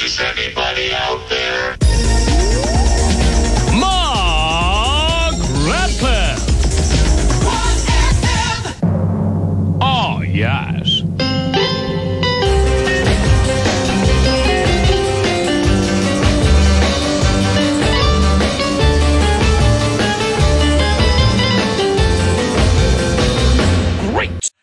Is anybody out there? Mark Radcliffe. 1FM. Oh, yes.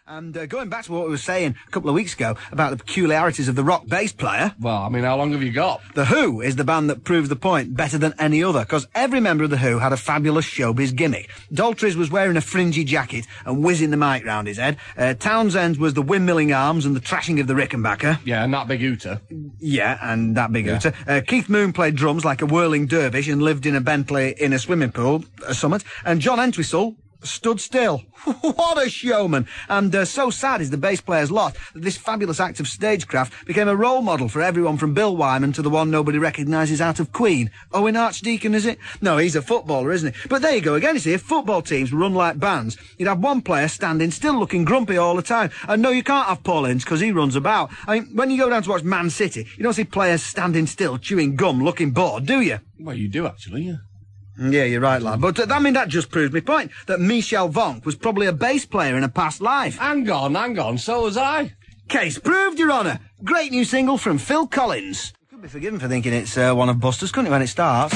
And going back to what we were saying a couple of weeks ago about the peculiarities of the rock bass player. Well, I mean, how long have you got? The Who is the band that proves the point better than any other, because every member of The Who had a fabulous showbiz gimmick. Daltrey's was wearing a fringy jacket and whizzing the mic round his head. Townsend's was the windmilling arms and the trashing of the Rickenbacker. Yeah, and that big Ooter. Yeah, and that big Ooter. Keith Moon played drums like a whirling dervish and lived in a Bentley in a swimming pool, a summit. And John Entwistle stood still. What a showman. And so sad is the bass player's lot that this fabulous act of stagecraft became a role model for everyone from Bill Wyman to the one nobody recognises out of Queen. Owen Archdeacon, is it? No, he's a footballer, isn't he? But there you go again, you see, if football teams run like bands, you'd have one player standing still looking grumpy all the time. And no, you can't have Paul Ince because he runs about. I mean, when you go down to watch Man City, you don't see players standing still, chewing gum, looking bored, do you? Well, you do, actually, yeah. Yeah, you're right, lad. But, I mean, that just proves my point, that Michel Vonk was probably a bass player in a past life. Hang on, so was I. Case proved, Your Honour. Great new single from Phil Collins. You could be forgiven for thinking it's one of Buster's, couldn't you, when it starts?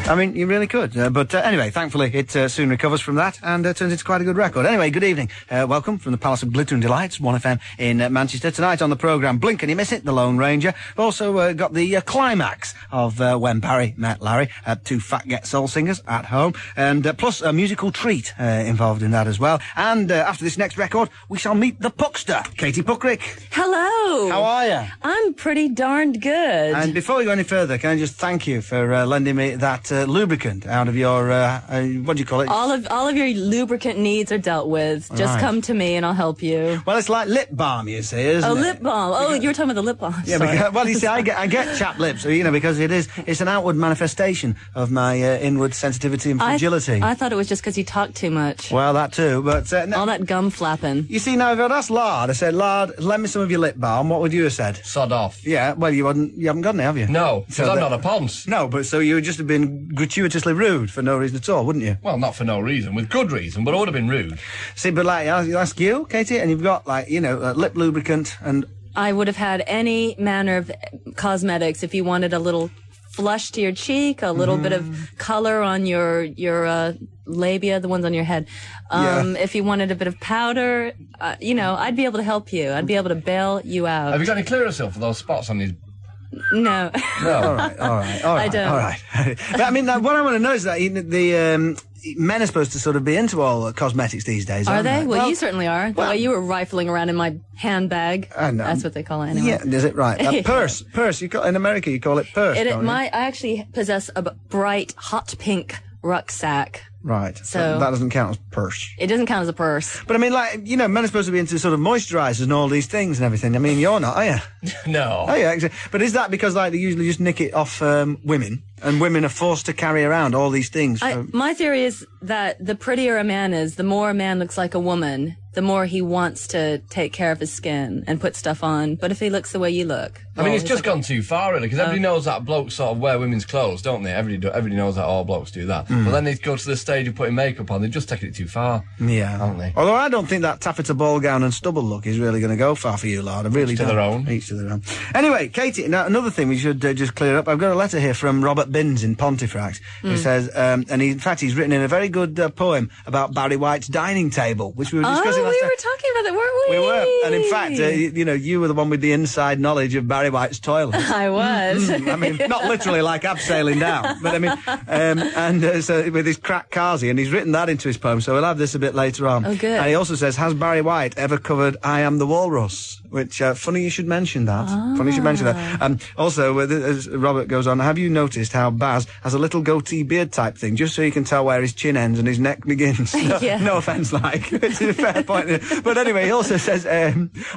I mean, you really could. But anyway, thankfully, it soon recovers from that and turns into quite a good record. Anyway, good evening. Welcome from the Palace of Glitter and Delights, 1FM in Manchester. Tonight on the programme, Blink and You Miss It, The Lone Ranger. We've also got the climax of When Barry Met Larry, two fat get soul singers at home, and plus a musical treat involved in that as well. And after this next record, we shall meet the Puckster, Katie Puckrik. Hello. How are you? I'm pretty darned good. And before we go any further, can I just thank you for lending me that lubricant out of your, what do you call it? All of your lubricant needs are dealt with. Just come to me and I'll help you. Well, it's like lip balm, you see, isn't it? Lip balm. Oh, you were talking about the lip balm. Yeah, because, well, you see, I get chapped lips, you know, because it's an outward manifestation of my inward sensitivity and fragility. I thought it was just because you talk too much. Well, that too, but... all that gum flapping. You see, now, if I'd asked Lard, I said, Lard, lend me some of your lip balm, what would you have said? Sod off. Yeah, well, you haven't got any, have you? No, because I'm not a ponce. No, but so you would just have been gratuitously rude for no reason at all, wouldn't you? Well, not for no reason, with good reason, but I would have been rude. See, but like, I'll ask you, Katie, and you've got, like, you know, lip lubricant and... I would have had any manner of cosmetics if you wanted a little flush to your cheek, a little bit of color on your labia, the ones on your head. If you wanted a bit of powder, you know, I'd be able to help you. I'd be able to bail you out. Have you got any Clearasil for those spots on these... No. No. All right. I don't. All right. But, I mean, what I want to know is that the men are supposed to sort of be into all cosmetics these days, Are aren't they? Well, you certainly are. The way you were rifling around in my handbag. I know. That's what they call it anyway. Yeah, is it right? Purse. In America, you call it purse. I actually possess a bright, hot pink rucksack. Right. So that doesn't count as purse. It doesn't count as a purse. But I mean, like, you know, men are supposed to be into sort of moisturisers and all these things and everything. I mean, you're not, are you? No. Oh, yeah, exactly. But is that because, like, they usually just nick it off women, and women are forced to carry around all these things? My theory is that the prettier a man is, the more a man looks like a woman, the more he wants to take care of his skin and put stuff on. But if he looks the way you look... I mean, it's just gone too far, really, because everybody knows that blokes sort of wear women's clothes, don't they? Everybody knows that all blokes do that. But then they go to the stage of putting makeup on, they've just taken it too far. Yeah. Haven't they? Although I don't think that taffeta ball gown and stubble look is really going to go far for you, Lard. I really don't. Each to their own. Each to their own. Anyway, Katie, now another thing we should just clear up. I've got a letter here from Robert Binns in Pontefract. He says, in fact, he's written in a very good poem about Barry White's dining table, which we were discussing last time. we were talking about that, weren't we? We were. And in fact, you know, you were the one with the inside knowledge of Barry White's toilet. I was. I mean, not literally like abseiling down, but I mean, so with his crack Kazi, and he's written that into his poem, so we'll have this a bit later on. Oh, good. And he also says, has Barry White ever covered I Am the Walrus? Which, funny you should mention that. Funny you should mention that. Also, as Robert goes on, have you noticed how Baz has a little goatee beard type thing, just so you can tell where his chin ends and his neck begins. No, Yeah. no offence, like. It's a fair point. But anyway, he also says,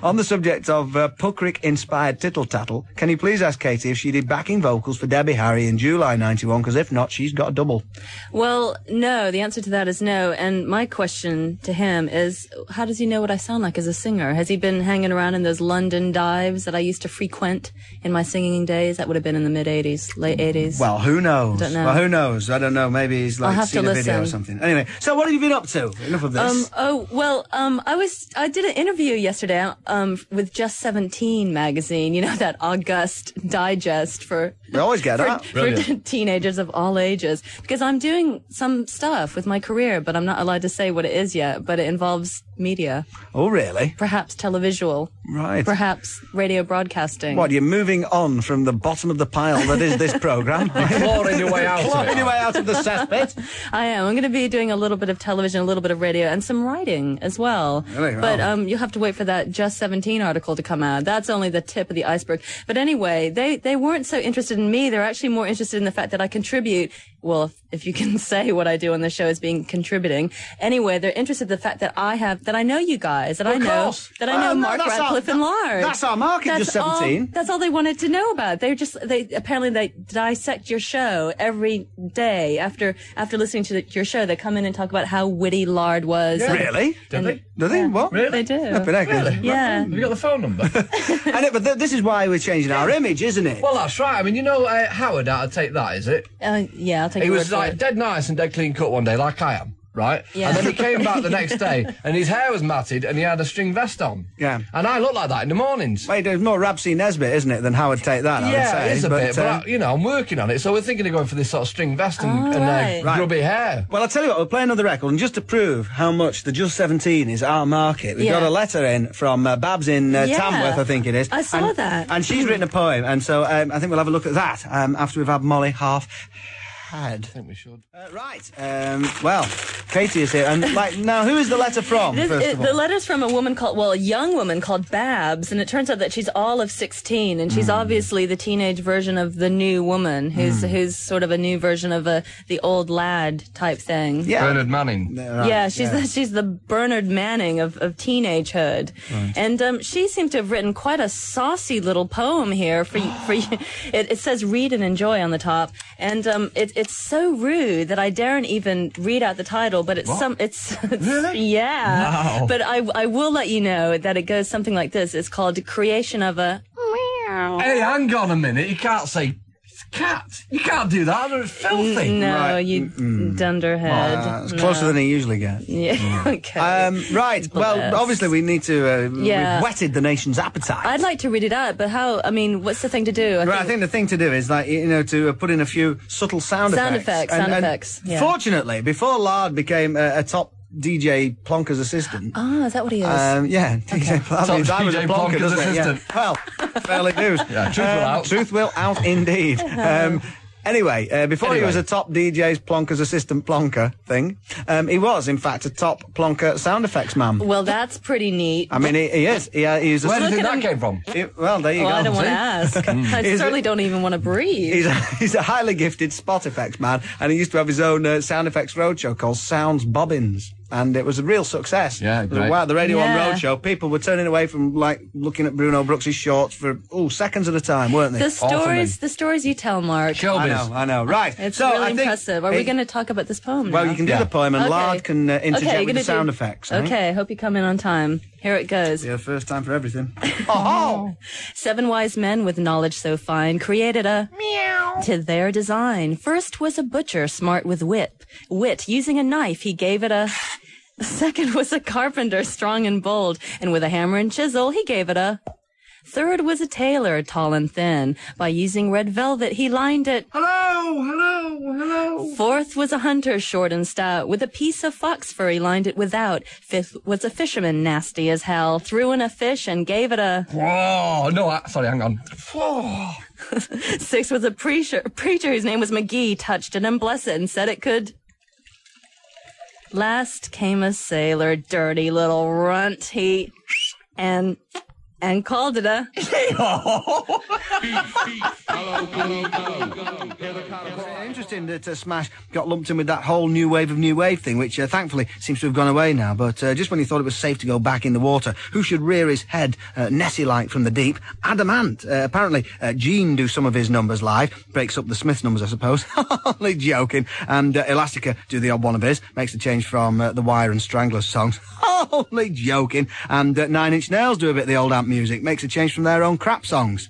on the subject of Puckrik-inspired tittle-tattle, can you please ask Katie if she did backing vocals for Debbie Harry in July 91, because if not, she's got a double. Well, no, the answer to that is no. And my question to him is, how does he know what I sound like as a singer? Has he been hanging around in those London dives that I used to frequent in my singing days? That would have been in the mid-'80s, late 80s. Well, who knows? Don't know. Well, who knows? I don't know. Maybe he's I'll have seen to a video or listen. something. Anyway, so what have you been up to? Enough of this. I did an interview yesterday, with Just 17 magazine, you know, that august digest for We always get that. for teenagers of all ages, because I'm doing some stuff with my career, but I'm not allowed to say what it is yet, but it involves media, Oh, really? perhaps televisual, Right. perhaps radio broadcasting. What, you're moving on from the bottom of the pile that is this programme? Clawing your way out of Clawing it. your way out of the cesspit. I am. I'm going to be doing a little bit of television, a little bit of radio, and some writing as well. Really? But Wow. you'll have to wait for that Just 17 article to come out. That's only the tip of the iceberg. But anyway, they weren't so interested in me. They're actually more interested in the fact that I contribute. Well, if you can say what I do on the show as being contributing. Anyway, they're interested in the fact that I know you guys, that I know Well, no, Mark that's Radcliffe and Lard. That's our Mark at Just 17. That's all they wanted to know about. They apparently dissect your show every day after listening to your show. They come in and talk about how witty Lard was. Yeah. Really? Did they? Do they? What? Really? They do. Flipping heck. Really? Yeah. Have you got the phone number? But this is why we're changing our image, isn't it? Well, that's right. I mean, you know, Howard out of Take That, is it? Yeah, I'll take He your was word for like it. dead nice and dead clean cut one day, like I am, right? Yeah. And then he came back the next day, and his hair was matted, and he had a string vest on. Yeah. And I look like that in the mornings. Wait, there's more Rabsy Nesbitt, isn't it, than Howard Take That, I would Yeah, say. it is a bit, but uh, you know, I'm working on it. So we're thinking of going for this sort of string vest and right. grubby hair. Well, I'll tell you what, we'll play another record, and just to prove how much the Just 17 is our market, we've Yeah. got a letter in from Babs in Yeah. Tamworth, I think it is. I saw and, that. And she's written a poem, and so I think we'll have a look at that after we've had Molly half had. I think we should. Right. Well, Katie is here, and now, who is the letter from? First of all, The letter's from a young woman called Babs, and it turns out that she's all of 16, and she's obviously the teenage version of the new woman, who's sort of a new version of the old lad type thing. yeah. Bernard Manning. Right, Yeah, she's the Bernard Manning of teenagehood, and she seemed to have written quite a saucy little poem here for you. It says "read and enjoy" on the top, and it's so rude that I daren't even read out the title. But it's Really? yeah. Wow. But I will let you know that it goes something like this. It's called "Creation of a Meow." Hey, hang on a minute. You can't say it's a cat. You can't do that. It's filthy. No, Right. you dunderhead. It's closer than he usually gets. Yeah. Okay. Right. Well, Bless. obviously we need to. Yeah. We've whetted the nation's appetite. I'd like to read it out, but how? I mean, what's the thing to do? I think the thing to do is, to put in a few subtle sound effects. Sound effects, yeah. Fortunately, before Lard became a top DJ Plonker's assistant. Oh, is that what he is? Yeah, DJ that means I was a DJ Plonker, Plonker's doesn't it? Yeah. assistant. Well, fairly news. Yeah, truth will out. Truth will out indeed. Anyway, before he was a top DJ's Plonker's assistant Plonker thing, he was, in fact, a top Plonker sound effects man. Well, that's pretty neat. I mean, he is. He's a Where do you think Look at that came from? well, there you Well, go. I don't want See? to ask. I Is certainly it- don't even want to breathe. He's a highly gifted spot effects man, and he used to have his own sound effects roadshow called Sounds Bobbins. And it was a real success. Yeah, It was great. wow, the Radio 1 Yeah. Roadshow, people were turning away from, looking at Bruno Brooks' shorts for, seconds at a time, weren't they? The stories you tell, Mark. Showbiz. I know. Right. It's so really I think impressive. Are we going to talk about this poem Well, now? you can do Yeah. the poem, and Okay. Lard can interject you're with the gonna sound do- effects. eh? Okay, hope you come in on time. Here it goes. Yeah, first time for everything. 7 wise men with knowledge so fine created a meow to their design. First was a butcher smart with wit. Using a knife, he gave it a... Second was a carpenter strong and bold, and with a hammer and chisel, he gave it a... Third was a tailor, tall and thin. By using red velvet, he lined it. Hello. Fourth was a hunter, short and stout. With a piece of fox fur, he lined it without. Fifth was a fisherman, nasty as hell. Threw in a fish and gave it a... Whoa, no, sorry, hang on. Whoa. Sixth was a preacher whose name was McGee, touched it and blessed it and said it could... Last came a sailor, dirty little runt, and and called it a... Interesting that Smash got lumped in with that whole new wave thing, which thankfully seems to have gone away now. But just when he thought it was safe to go back in the water, who should rear his head Nessie-like from the deep? Adamant. Apparently, Gene do some of his numbers live, breaks up the Smiths numbers, I suppose. Only joking. And Elastica do the odd one of his, makes the change from The Wire and Stranglers songs. Only joking. And Nine Inch Nails do a bit of the old amp music, makes a change from their own crap songs.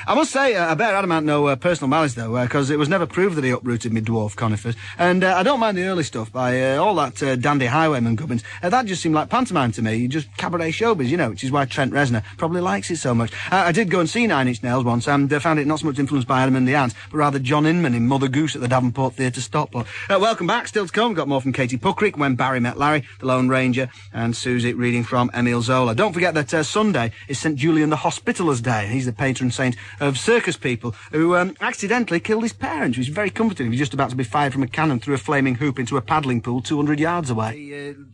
I must say, I bear Adamant no personal malice, though, because it was never proved that he uprooted me dwarf conifers. And I don't mind the early stuff by all that dandy highwayman gubbins. That just seemed like pantomime to me, just cabaret showbiz, you know, which is why Trent Reznor probably likes it so much. I did go and see Nine Inch Nails once, and found it not so much influenced by Adam and the Ants, but rather John Inman in Mother Goose at the Davenport Theatre Stockport. Welcome back, still to come. Got more from Katie Puckrik, When Barry Met Larry, The Lone Ranger, and Susie reading from Emile Zola. Don't forget that Sunday is St. Julian the Hospitaler's Day. He's the patron saint of circus people who accidentally killed his parents, which was very comforting. He was just about to be fired from a cannon through a flaming hoop into a paddling pool 200 yards away.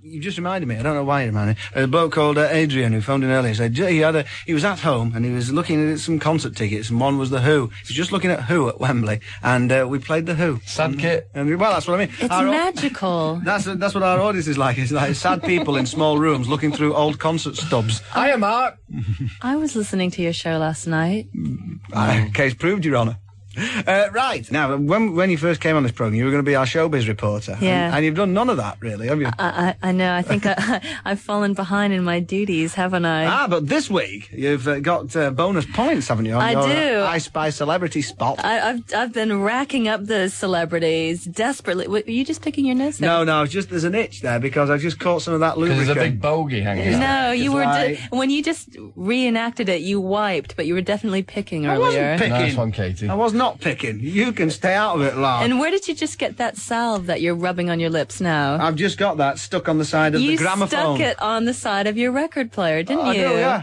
You just reminded me, I don't know why you reminded me, a bloke called Adrian who phoned in earlier said he was at home and he was looking at some concert tickets, and one was The Who. He was just looking at Who at Wembley, and we played The Who. Sad kit. And, well, that's what I mean. It's magical. That's what our audience is like. It's like sad people in small rooms looking through old concert stubs. Hiya, Mark. I was listening to your show last night. Case proved, Your Honour. Right. Now, when you first came on this programme, you were going to be our showbiz reporter. Yeah. And you've done none of that, really, have you? I know. I think I've fallen behind in my duties, haven't I? But this week, you've got bonus points, haven't you? On I your, do. I Spy celebrity spot. I've been racking up those celebrities desperately. Were you just picking your nose there? No, just there's an itch there because I just caught some of that lubricant. There's a big bogey hanging out. No, you were like... when you just reenacted it, you wiped, but you were definitely picking earlier. I wasn't picking. Nice one, Katie. I was not picking. You can stay out of it, Lard. And where did you just get that salve that you're rubbing on your lips now? I've just got that stuck on the side of the gramophone. You stuck it on the side of your record player, didn't you? I do,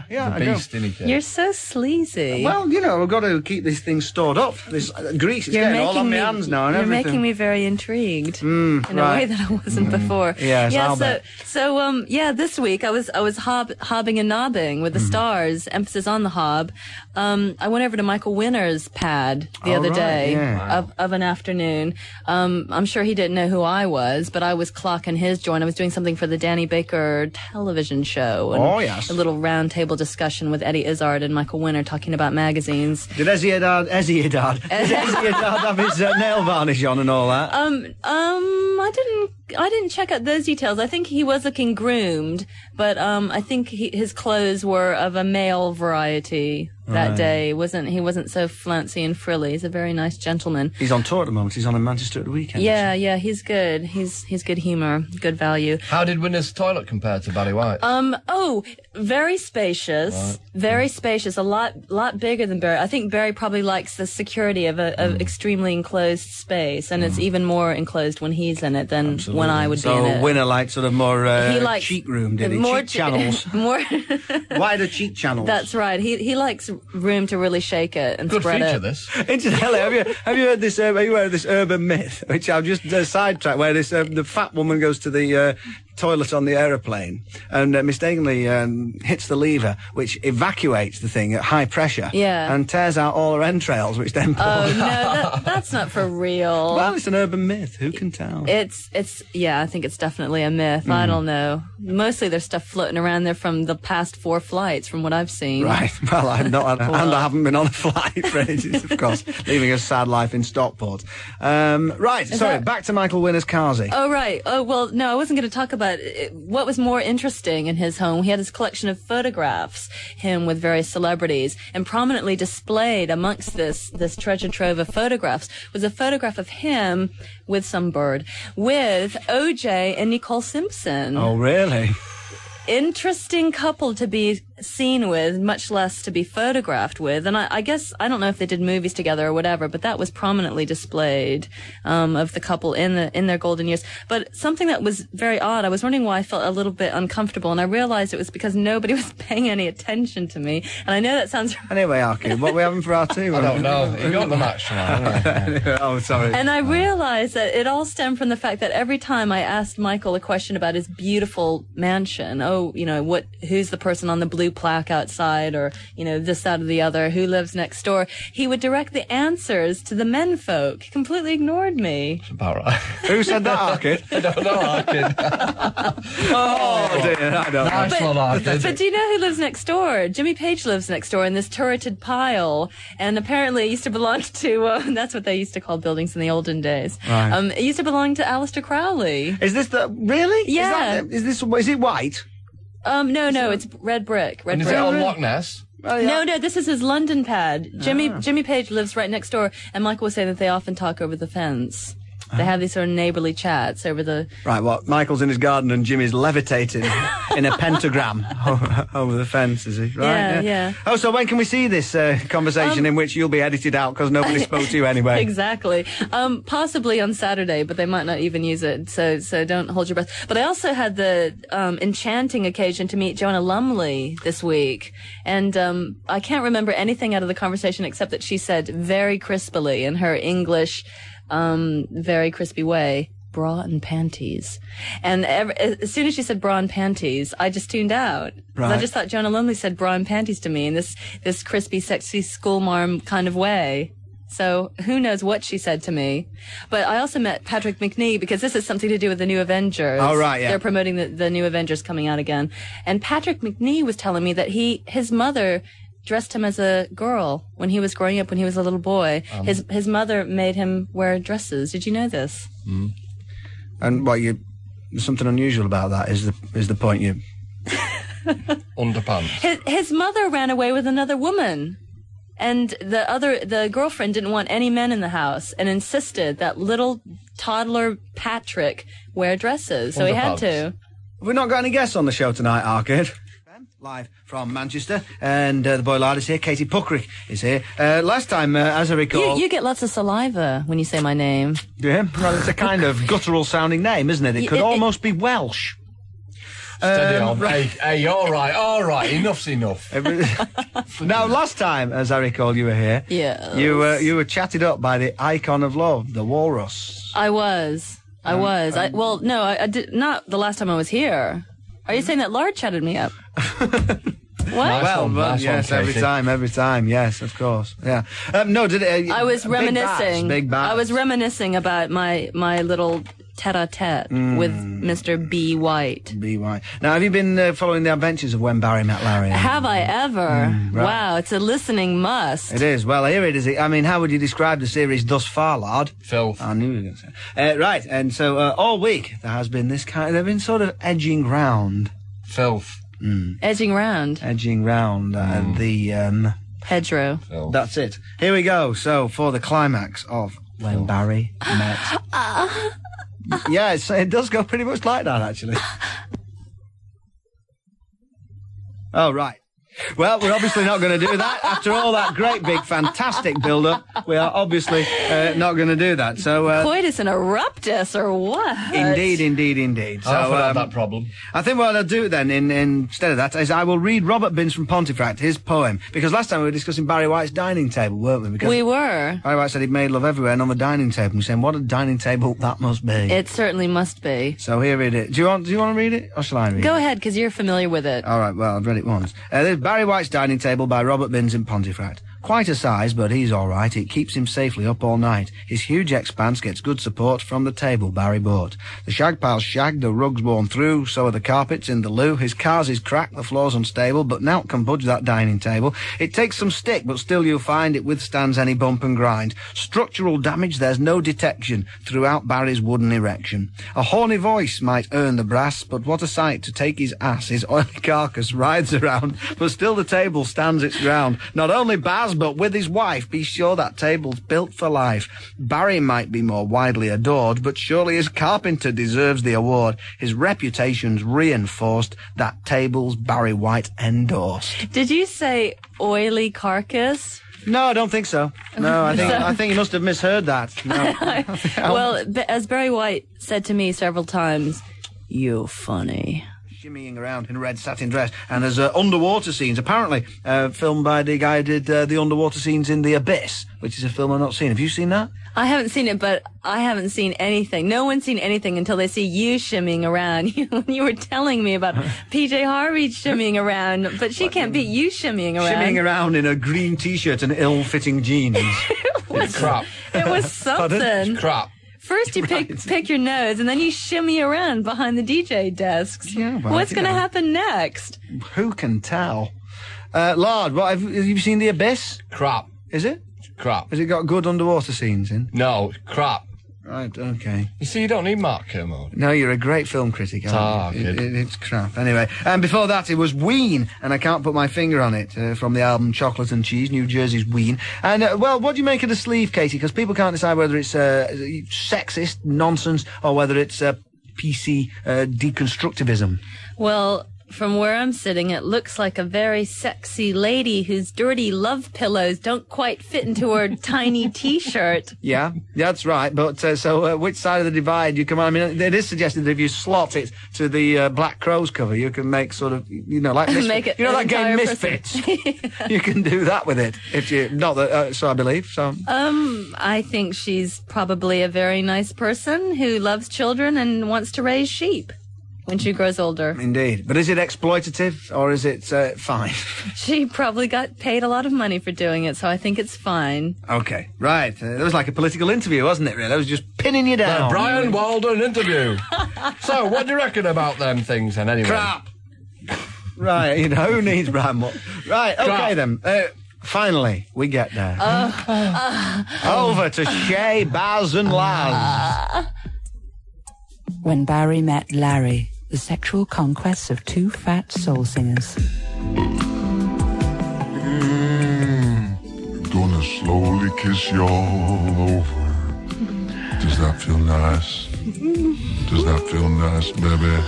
yeah, I do. Beast, didn't he, Kate? You're so sleazy. Well, you know, I've got to keep this thing stored up. This grease is getting all on my hands now and you're everything. making me very intrigued in a way that I wasn't before. Yes, yeah, I'll bet. So, this week I was hobbing and nobbing with the stars, emphasis on the hob. I went over to Michael Winner's pad the other day of an afternoon. I'm sure he didn't know who I was, but I was clocking his joint. I was doing something for the Danny Baker television show. And a little round table discussion with Eddie Izzard and Michael Winner talking about magazines. Did Eddard have his nail varnish on and all that? I didn't check out those details. I think he was looking groomed, but I think his clothes were of a male variety that day. He wasn't so flouncy and frilly. He's a very nice gentleman. He's on tour at the moment. He's on in Manchester at the weekend. Yeah, he's good. He's good humor, good value. How did Winner's toilet compare to Barry White? Very spacious. Right. Very spacious. A lot bigger than Barry. I think Barry probably likes the security of an extremely enclosed space, and it's even more enclosed when he's in it than when I would be in it. So Winner liked sort of more likes cheek room, did he? More cheek channels. More wider cheek channels. That's right. He likes room to really shake it and Good spread feature, it. this. Incidentally, have you heard this? Have you heard of this urban myth, which I've just sidetracked, where this the fat woman goes to the toilet on the aeroplane and mistakenly hits the lever, which evacuates the thing at high pressure, and tears out all her entrails, which then pours no, that's not for real. Well, it's an urban myth. Who can tell? It's I think it's definitely a myth. I don't know. Mostly there's stuff floating around there from the past 4 flights, from what I've seen. Right. Well, I've not, and I haven't been on a flight for ages, of course, leaving a sad life in Stockport. Back to Michael Winner's Kazi. Oh, right. Oh, well, no, I wasn't going to talk about what was more interesting in his home. He had his collection of photographs, him with various celebrities, and prominently displayed amongst this treasure trove of photographs was a photograph of him with some bird, with OJ and Nicole Simpson. Oh, really? Interesting couple to be seen with, much less to be photographed with. And I guess, I don't know if they did movies together or whatever, but that was prominently displayed, of the couple in their golden years. But something that was very odd, I was wondering why I felt a little bit uncomfortable, and I realized it was because nobody was paying any attention to me. And I know that sounds... Anyway, Arky, what are we having for our tea? I don't know. You got the match tonight. Oh, sorry. And I realized that it all stemmed from the fact that every time I asked Michael a question about his beautiful mansion, who's the person on the blue blue plaque outside, or, this, that, or the other, who lives next door, he would direct the answers to the men folk. He completely ignored me. That's about right. Who said that, Arkid? I don't know, Arkid. Oh, dear, I don't know. Nice one, Arkid. But do you know who lives next door? Jimmy Page lives next door in this turreted pile, and apparently it used to belong to, that's what they used to call buildings in the olden days. Right. It used to belong to Aleister Crowley. Is this really? Yeah. Is it white? No, it's red brick. And is it on Loch Ness? Oh, yeah. No, this is his London pad. Jimmy Page lives right next door, and Michael was saying that they often talk over the fence. They have these sort of neighbourly chats over the... Right, Michael's in his garden and Jimmy's levitating in a pentagram over the fence, is he? Right, yeah. Oh, so when can we see this conversation in which you'll be edited out because nobody spoke to you anyway? Exactly. Possibly on Saturday, but they might not even use it, so don't hold your breath. But I also had the enchanting occasion to meet Joanna Lumley this week, and I can't remember anything out of the conversation except that she said very crispily in her English... very crispy way, bra and panties. And as soon as she said bra and panties, I just tuned out. Right. I just thought Joanna Lumley said bra and panties to me in this crispy, sexy schoolmarm kind of way. So who knows what she said to me. But I also met Patrick McNee because this is something to do with the new Avengers. Oh, right, yeah. They're promoting the new Avengers coming out again. And Patrick McNee was telling me that his mother dressed him as a girl when he was growing up, when he was a little boy. His mother made him wear dresses. Did you know this? Mm. And there's something unusual about that is the point you... Underpants. His mother ran away with another woman. And the girlfriend didn't want any men in the house and insisted that little toddler Patrick wear dresses. So he had to. We've not got any guests on the show tonight, Arkid. Live from Manchester, and the boy Lard is here. Katie Puckrik is here. Last time, as I recall... You get lots of saliva when you say my name. Yeah? Well, it's a kind of guttural-sounding name, isn't it? It could almost be Welsh. Steady on. Right. Hey, all right. Enough's enough. Now, last time, as I recall, you were here. Yeah. You were chatted up by the icon of love, the Walrus. I was. I did not the last time I was here. Are you saying that Lard chatted me up? What? Nice yes, one, every time, yes, of course, yeah. No, did it? I was reminiscing. Big bats. I was reminiscing about my little tete-a-tete with Mr. B. White. B. White. Now, have you been following the adventures of When Barry Met Larry? Have I ever? Right. Wow, it's a listening must. It is. Well, here it is. I mean, how would you describe the series thus far, Lard? Filth. I knew you were going to say. Right, and so all week there has been this kind. They've been sort of edging round. Filth. Edging round. The hedgerow. Filth. That's it. Here we go. So for the climax of When Barry Met. Yeah, it does go pretty much like that, actually. Oh, right. Well, we're obviously not going to do that. After all that great, big, fantastic build-up, we are obviously not going to do that. So, Coitus interruptus, or what? Indeed. So, I have that problem. I think what I'll do then, instead of that, is I will read Robert Binns from Pontefract, his poem. Because last time we were discussing Barry White's dining table, weren't we? Because we were. Barry White said he'd made love everywhere and on the dining table. And we're saying, what a dining table that must be. It certainly must be. So here it is. Do you want to read it, or shall I read it? Go ahead, because you're familiar with it. All right, well, I've read it once. There's Barry White's Dining Table by Robert Binns in Pontefract. Quite a size, but he's all right. It keeps him safely up all night. His huge expanse gets good support from the table Barry bought. The shag pile's shagged, the rug's worn through, so are the carpets in the loo. His cars is cracked, the floor's unstable, but nowt can budge that dining table. It takes some stick, but still you'll find it withstands any bump and grind. Structural damage, there's no detection throughout Barry's wooden erection. A horny voice might earn the brass, but what a sight to take his ass. His oily carcass rides around, but still the table stands its ground. Not only Baz, but with his wife, be sure that table's built for life. Barry might be more widely adored, but surely his carpenter deserves the award. His reputation's reinforced, that table's Barry White endorsed. Did you say oily carcass? No, I don't think so. No, I think you must have misheard that. No. Well, as Barry White said to me several times, "You funny." shimmying around in a red satin dress, and there's underwater scenes, apparently filmed by the guy who did the underwater scenes in The Abyss, which is a film I've not seen. Have you seen that? I haven't seen it, but I haven't seen anything. No one's seen anything until they see you shimmying around. You were telling me about PJ Harvey shimmying around, but she can't beat you shimmying around. Shimmying around in a green T-shirt and ill-fitting jeans. It's crap. It was something. It's crap. First you pick your nose, and then you shimmy around behind the DJ desks. Yeah, well, what's going to happen next? Who can tell? Lard, what have you seen The Abyss? Crap. Is it? Crap. Has it got good underwater scenes in? No, crap. Right, okay. You see, you don't need Mark Kermode. No, you're a great film critic. It's crap. Anyway, and before that it was Ween, and I can't put my finger on it, from the album Chocolate and Cheese, New Jersey's Ween. And, well, what do you make of the sleeve, Katie? Because people can't decide whether it's sexist nonsense or whether it's PC deconstructivism. Well, from where I'm sitting, it looks like a very sexy lady whose dirty love pillows don't quite fit into her tiny T-shirt. Yeah, that's right. But so which side of the divide you come on? I mean, it is suggested that if you slot it to the Black Crowes cover, you can make sort of, like make it, you know, that game Misfits. You can do that with it if you not that. So I believe. So I think she's probably a very nice person who loves children and wants to raise sheep when she grows older. Indeed. But is it exploitative or is it fine? She probably got paid a lot of money for doing it, so I think it's fine. Okay, right. It was like a political interview, wasn't it, really? I was just pinning you down. The Brian Walden interview. So, what do you reckon about them things then, anyway? Crap. Right, who needs Brian Walden? Right, okay then. Finally, we get there. Over to Shay, Baz and Laz. When Barry met Larry, the sexual conquests of two fat soul singers. Gonna slowly kiss you all over. Does that feel nice? Does that feel nice, baby?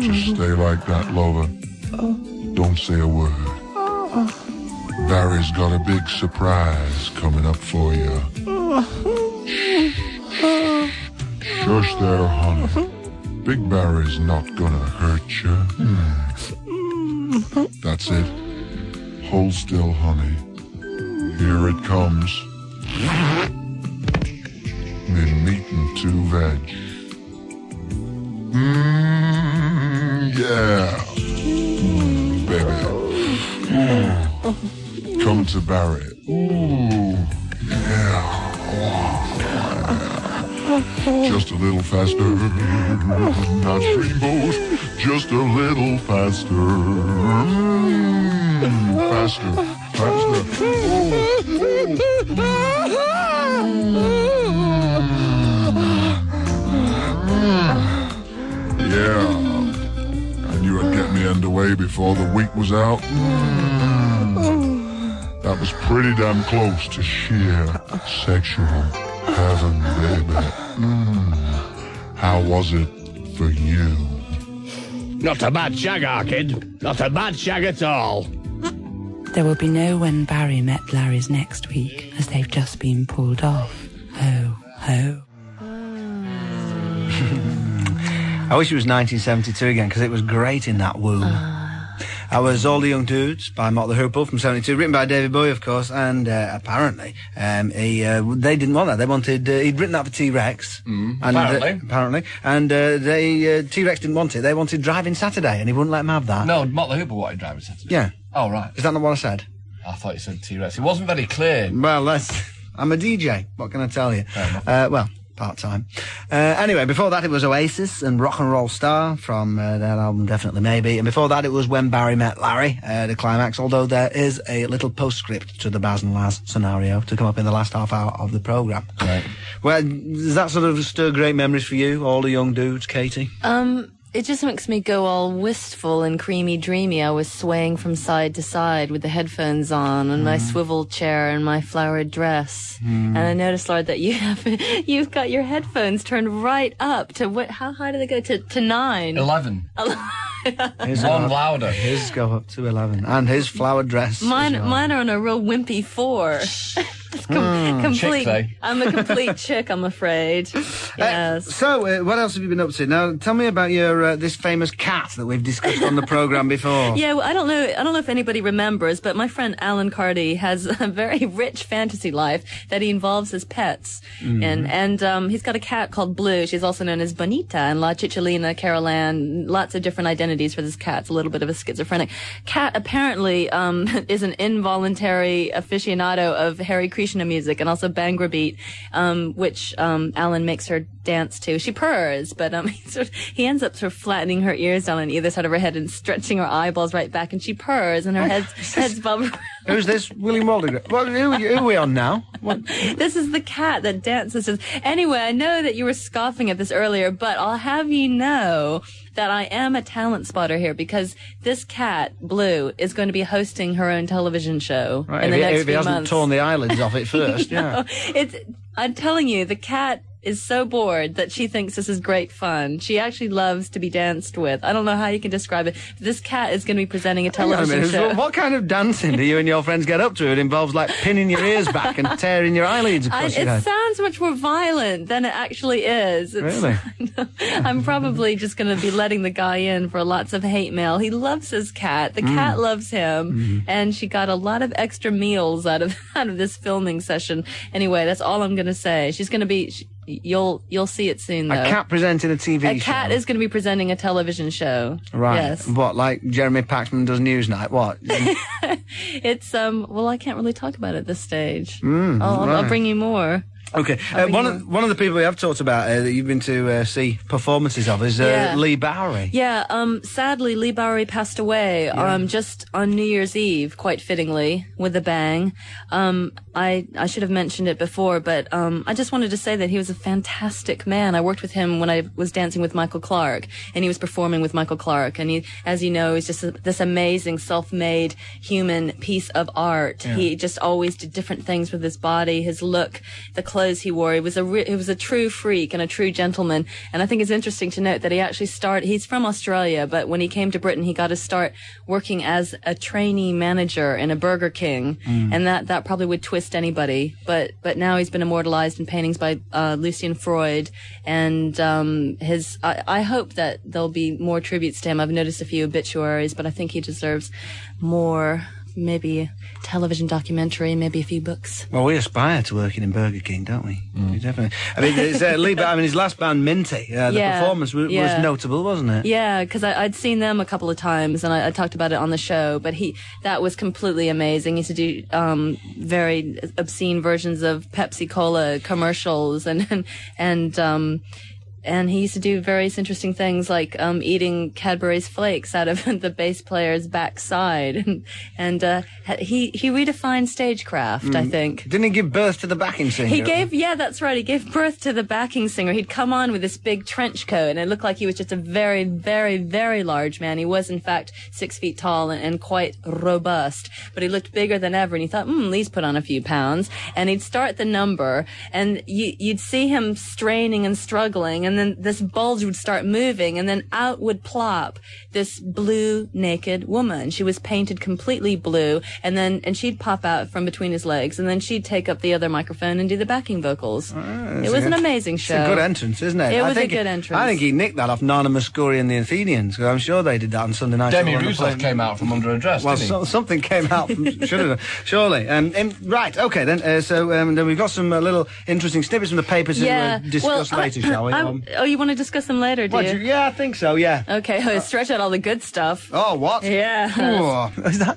Just stay like that, lover. Don't say a word. Barry's got a big surprise coming up for you. Shush there, honey. Big Barry's not gonna hurt you. That's it. Hold still, honey. Here it comes. Me meat and two veg. Yeah. Baby. Come to Barry. Ooh. Yeah. Just a little faster, not dreamboat, just a little faster, faster, faster. Yeah, and you would get me underway before the week was out. That was pretty damn close to sheer sexual heaven, baby. How was it for you? Not a bad shag, our kid. Not a bad shag at all. There will be no When Barry Met Larry's next week, as they've just been pulled off. Ho, ho. I wish it was 1972 again, because it was great in that womb. I was All the Young Dudes by Mock the Hoople from 72, written by David Bowie, of course, and apparently they didn't want that. They wanted he'd written that for T-Rex. Apparently. And T-Rex didn't want it. They wanted Driving Saturday, and he wouldn't let them have that. No, Mock the Hoople wanted Driving Saturday. Yeah. Oh, right. Is that not what I said? I thought you said T-Rex. It wasn't very clear. Well, I'm a DJ. What can I tell you? Well, part-time. Anyway, before that it was Oasis and Rock and Roll Star from their album Definitely Maybe. And before that it was When Barry Met Larry, the climax, although there is a little postscript to the Baz and Laz scenario to come up in the last half hour of the programme. Right. Well, does that sort of stir great memories for you, All the Young Dudes, Katie? It just makes me go all wistful and creamy dreamy. I was swaying from side to side with the headphones on and my swivel chair and my flowered dress. And I noticed, Lard, that you've got your headphones turned right up to how high do they go? To 9? 11. His One louder. His go up to 11. And his flowered dress. Mine are on a real wimpy 4. Complete. Chick, I'm a complete chick, I'm afraid. Yes. So, what else have you been up to? Now, tell me about your this famous cat that we've discussed on the programme before. Yeah, well, I don't know if anybody remembers, but my friend Alan Cardy has a very rich fantasy life that he involves his pets. And he's got a cat called Blue. She's also known as Bonita and La Chicholina, Carol Ann, lots of different identities for this cat. It's a little bit of a schizophrenic cat. Apparently, is an involuntary aficionado of Hare Krishna music and also Bhangra beat, which Alan makes her dance to. She purrs, but he ends up sort of flattening her ears down on either side of her head and stretching her eyeballs right back, and she purrs, and her head's bubble. Who's this? William Walden? Well, who are we on now? What? This is the cat that dances. Anyway, I know that you were scoffing at this earlier, but I'll have you know that I am a talent spotter here, because this cat, Blue, is going to be hosting her own television show in the next few months. If he hasn't torn the eyelids off it first, yeah. I'm telling you, the cat is so bored that she thinks this is great fun. She actually loves to be danced with. I don't know how you can describe it. This cat is going to be presenting a television show. What kind of dancing do you and your friends get up to? It involves like pinning your ears back and tearing your eyelids across your head. It sounds much more violent than it actually is. Really? I'm probably just going to be letting the guy in for lots of hate mail. He loves his cat. The cat loves him. And she got a lot of extra meals out of this filming session. Anyway, that's all I'm going to say. She's going to be... You'll see it soon, though. A cat presenting a TV show? A cat is going to be presenting a television show. Right. Yes. What, like Jeremy Paxman does Newsnight? What? It's, well, I can't really talk about it at this stage. I'll bring you more. Okay. One of the people we have talked about that you've been to see performances of is Leigh Bowery. Yeah. Sadly, Leigh Bowery passed away just on New Year's Eve, quite fittingly, with a bang. I should have mentioned it before, but I just wanted to say that he was a fantastic man. I worked with him when I was dancing with Michael Clark, and he was performing with Michael Clark. And he, as you know, is just this amazing self-made human piece of art. Yeah. He just always did different things with his body, his look, the clothes he wore. He was a true freak and a true gentleman. And I think it's interesting to note that he actually he's from Australia, but when he came to Britain, he got to start working as a trainee manager in a Burger King. And that probably would twist anybody. But now he's been immortalized in paintings by Lucien Freud. And I hope that there'll be more tributes to him. I've noticed a few obituaries, but I think he deserves more. Maybe a television documentary, maybe a few books. Well, we aspire to working in Burger King, don't we? We definitely. I mean, it's, his last band, Minty, the performance was notable, wasn't it? Yeah, because I'd seen them a couple of times, and I talked about it on the show, but that was completely amazing. He used to do very obscene versions of Pepsi Cola commercials, and he used to do various interesting things like eating Cadbury's flakes out of the bass player's backside, and he redefined stagecraft. I think. Didn't he give birth to the backing singer? That's right. He gave birth to the backing singer. He'd come on with this big trench coat, and it looked like he was just a very, very, very large man. He was, in fact, 6 feet tall and quite robust, but he looked bigger than ever. And he thought, Lee's put on a few pounds, and he'd start the number, and you'd see him straining and struggling, and then this bulge would start moving, and then out would plop this blue naked woman. She was painted completely blue, and she'd pop out from between his legs, and then she'd take up the other microphone and do the backing vocals. It was an amazing show. It's a good entrance, isn't it? It was a good entrance. I think he nicked that off Nana Muscuri and the Athenians, because I'm sure they did that on Sunday night. Demi Rousseff came out from under a dress, didn't he? Something came out from, should have done, surely. Right, okay then. Then we've got some little interesting snippets from the papers to discuss later, shall we? You want to discuss them later, do you? Yeah, I think so, yeah. Okay, stretch out all the good stuff. Oh, what? Yeah. Oh,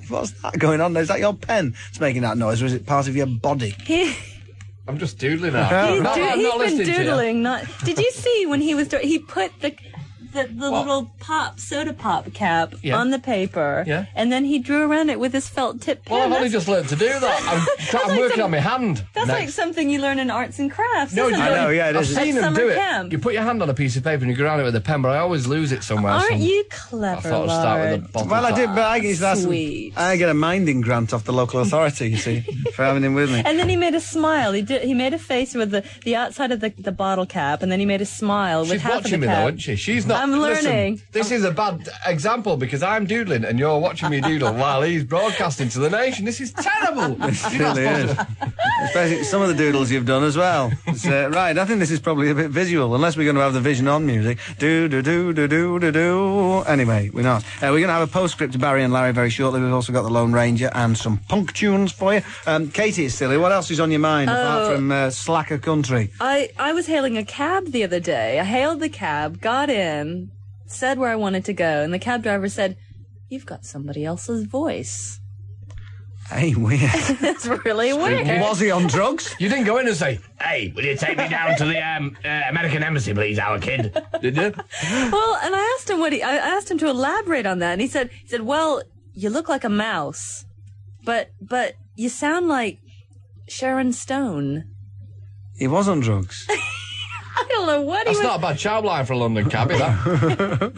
what's that going on there? Is that your pen that's making that noise, or is it part of your body? I'm just doodling now. He's been doodling. Did you see when he was he put the little soda pop cap on the paper, and then he drew around it with his felt tip pen. Well, I've only just learned to do that. I'm working on my hand. That's like something you learn in arts and crafts. No, I know, yeah, it is. I've seen him do camp. it. You put your hand on a piece of paper and you go around it with a pen, but I always lose it somewhere. Aren't you clever, I thought I'd start with a bottle. Well, I did, but I get a minding grant off the local authority, you see, for having him with me. And then he made a smile. He made a face with the outside of the bottle cap, and then he made a smile with half of the cap. She's watching me though, isn't she? She's not I'm learning. Listen, this is a bad example because I'm doodling and you're watching me doodle while he's broadcasting to the nation. This is terrible. It really is. Especially some of the doodles you've done as well. Right, I think this is probably a bit visual, unless we're going to have the vision on music. Do. Anyway, we're not. We're going to have a postscript to Barry and Larry very shortly. We've also got the Lone Ranger and some punk tunes for you. Katie is silly. What else is on your mind apart from slacker country? I was hailing a cab the other day. I hailed the cab, got in, said where I wanted to go, and the cab driver said, "You've got somebody else's voice." Hey, weird. It's really weird. Was he on drugs? You didn't go in and say, Hey, will you take me down to the American Embassy, please, our kid? did you? Well, and I asked him I asked him to elaborate on that, and he said, "Well, you look like a mouse, but you sound like Sharon Stone." He was on drugs. I don't know what That's he was. not a bad child line for a London cab, is that?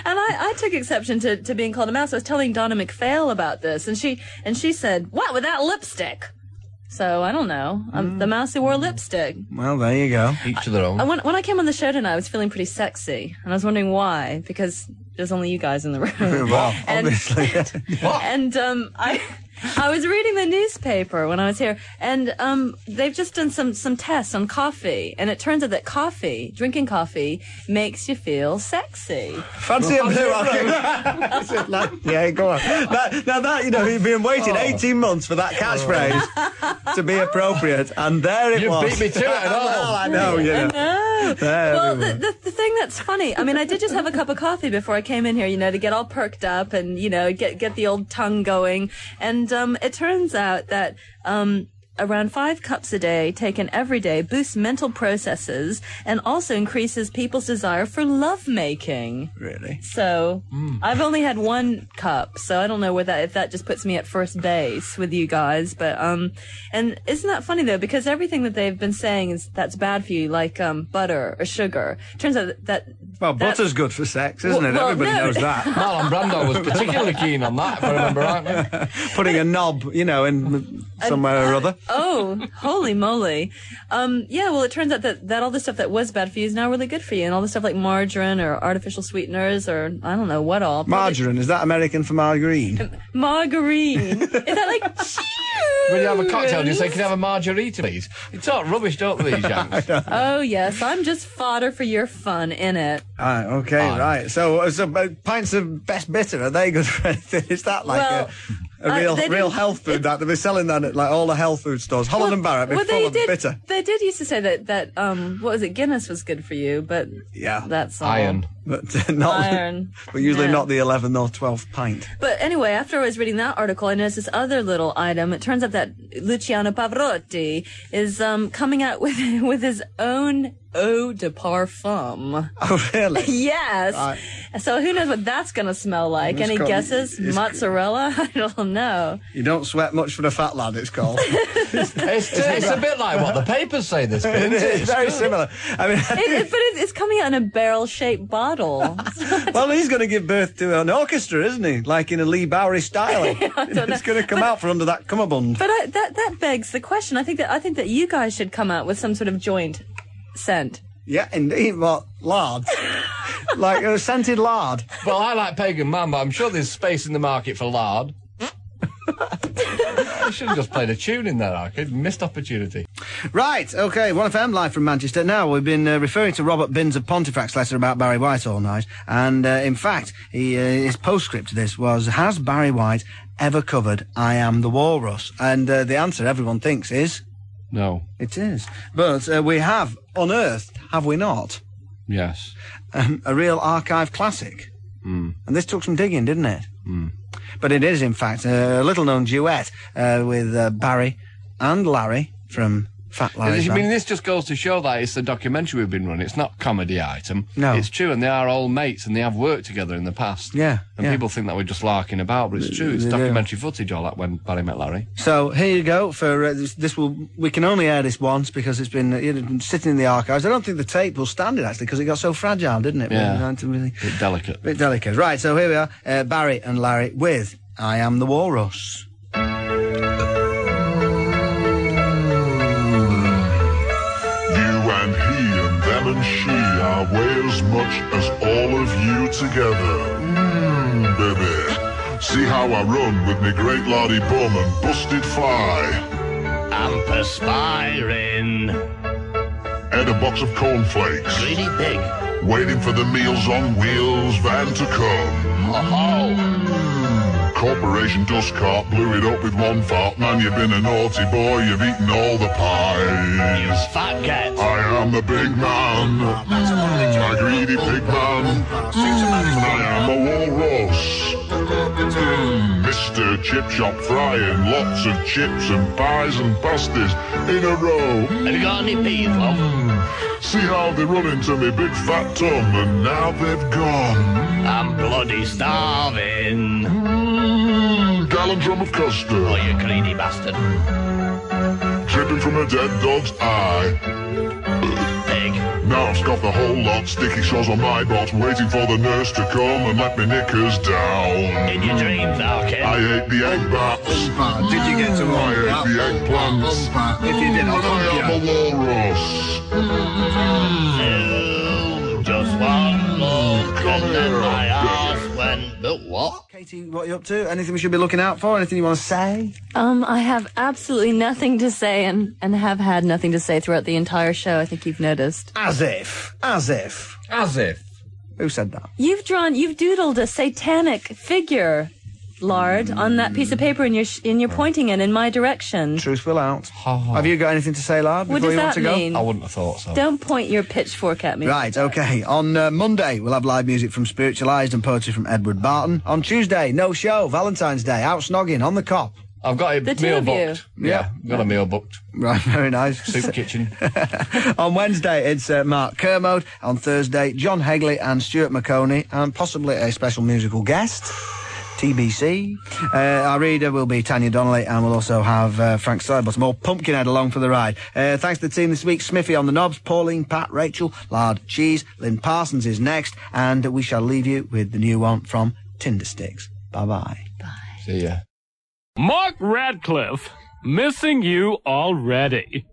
And I took exception to being called a mouse. I was telling Donna McPhail about this, and she said, "What, with that lipstick?" So, I don't know. I'm the mouse who wore lipstick. Well, there you go. Each to their own. When I came on the show tonight, I was feeling pretty sexy, and I was wondering why, because there's only you guys in the room. Well, And- obviously. And I was reading the newspaper when I was here, and they've just done some tests on coffee, and it turns out that drinking coffee, makes you feel sexy. Fancy a blue Yeah, go on. That, you know, you've been waiting 18 months for that catchphrase to be appropriate, and there it You was. beat me to it and all. Well, I know, you know. Well, the thing that's funny, I mean, I did just have a cup of coffee before I came in here, you know, to get all perked up and, you know, get the old tongue going. And it turns out that around 5 cups a day, taken every day, boosts mental processes and also increases people's desire for lovemaking. Really? So I've only had 1 cup, so I don't know if that just puts me at first base with you guys. But and isn't that funny though? Because everything that they've been saying is that's bad for you, like butter or sugar. Turns out that Well, butter's good for sex, isn't it? Well, Everybody no. knows that. Marlon Brando was particularly keen on that, if I remember rightly. Putting a knob, you know, in somewhere or other. Oh, holy moly. Yeah, well, it turns out that all the stuff that was bad for you is now really good for you. And all the stuff like margarine or artificial sweeteners or I don't know what all. Margarine, is that American for margarine? Margarine. Is that like... When you have a cocktail, you say, "Can you have a margarita, please?" You talk rubbish, don't they, these Yanks? Oh, yes. I'm just fodder for your fun, innit? Okay, right. So pints of best bitter, are they good for anything? Is that like Well, a they real didn't- health food that they'll be selling that at like all the health food stores? Holland and Barrett, well, full of bitter. They did used to say that what was it, Guinness was good for you, but Yeah. that's all. Iron. But not, Iron. but usually Yeah. not the 11th or 12th pint. But anyway, after I was reading that article, I noticed this other little item. It turns out that Luciano Pavarotti is coming out with his own eau de parfum. Oh, really? Yes. Right. So who knows what that's going to smell like? It's Any called- guesses? it's- Mozzarella? I don't know. You don't sweat much for the fat lad, it's called. It's a bit like what the papers say this bit, isn't it? It's very similar. I mean, But it's coming out in a barrel-shaped bottle. well, he's going to give birth to an orchestra, isn't he? Like in a Leigh Bowery style. It's going to come out from under that cummerbund. But that begs the question. I think that you guys should come out with some sort of joint scent. Yeah, indeed. What? Lard? Like a scented lard? Well, I like Pagan Man, but I'm sure there's space in the market for lard. I should have just played a tune in there, Arcade. Missed opportunity. Right, okay, 1FM live from Manchester. Now, we've been referring to Robert Binns of Pontefract's letter about Barry White all night, and in fact, his postscript to this was, has Barry White ever covered I Am the Walrus? And the answer everyone thinks is... No. It is. But we have unearthed, have we not, Yes. a real archive classic. And this took some digging, didn't it? But it is, in fact, a little-known duet with Barry and Larry from Fat Larry's I Band. mean, this just goes to show that it's the documentary we've been running. It's not comedy item. No. It's true, and they are old mates, and they have worked together in the past. Yeah, And yeah. people think that we're just larking about, but it's true. It's They do. documentary footage, all that, when Barry met Larry. So here you go. For we can only air this once because it's been sitting in the archives. I don't think the tape will stand it actually because it got so fragile, didn't it? Yeah. Really, Bit delicate. bit delicate. Right. So here we are, Barry and Larry with I Am the Walrus. You and he and them and she are whales as much as all of you together. Baby. See how I run with me great lardy bum and busted fly. I'm perspiring. Ate a box of cornflakes. Greedy pig. Waiting for the Meals on Wheels van to come. Oh, Corporation dust cart blew it up with one fart. Man, you've been a naughty boy, you've eaten all the you pies. fat cat. I am the big man, a greedy pig man. I am a walrus. Mr. Chip Shop frying lots of chips and pies and pasties in a row. Have you got any peas, love? See how they run into me big fat tum, and now they've gone. I'm bloody starving. Gallon drum of custard, Oh, you greedy bastard. dripping from a dead dog's eye. Pig. Now I've scoffed the whole lot, sticky sauce on my box, waiting for the nurse to come and let me knickers down. In your dreams, our kid. I ate the egg bats. Did you get to I ate the eggplants. If you did, And I am a walrus. Just one look, Come and then here. my ass went. What? Katie, what are you up to? Anything we should be looking out for? Anything you want to say? I have absolutely nothing to say and have had nothing to say throughout the entire show. I think you've noticed. As if. As if. Who said that? You've doodled a satanic figure, Lard, on that piece of paper and you're pointing it in my direction. Truth will out. Have you got anything to say, Lard, What before does you want that to go? mean? I wouldn't have thought so. Don't point your pitchfork at me. Right, okay. On Monday, we'll have live music from Spiritualised and poetry from Edward Barton. On Tuesday, no show, Valentine's Day, out snogging on the cop. I've got a The two meal of you. booked. Yeah, got a meal booked. Right, very nice. Soup kitchen. On Wednesday, it's Mark Kermode. On Thursday, John Hegley and Stuart McConey, and possibly a special musical guest. TBC. Our reader will be Tanya Donnelly, and we'll also have Frank Sidebottom or Pumpkinhead along for the ride. Thanks to the team this week: Smithy on the knobs, Pauline, Pat, Rachel, Lard, Cheese, Lynn Parsons is next, and we shall leave you with the new one from Tindersticks. Bye-bye. See ya. Mark Radcliffe, missing you already.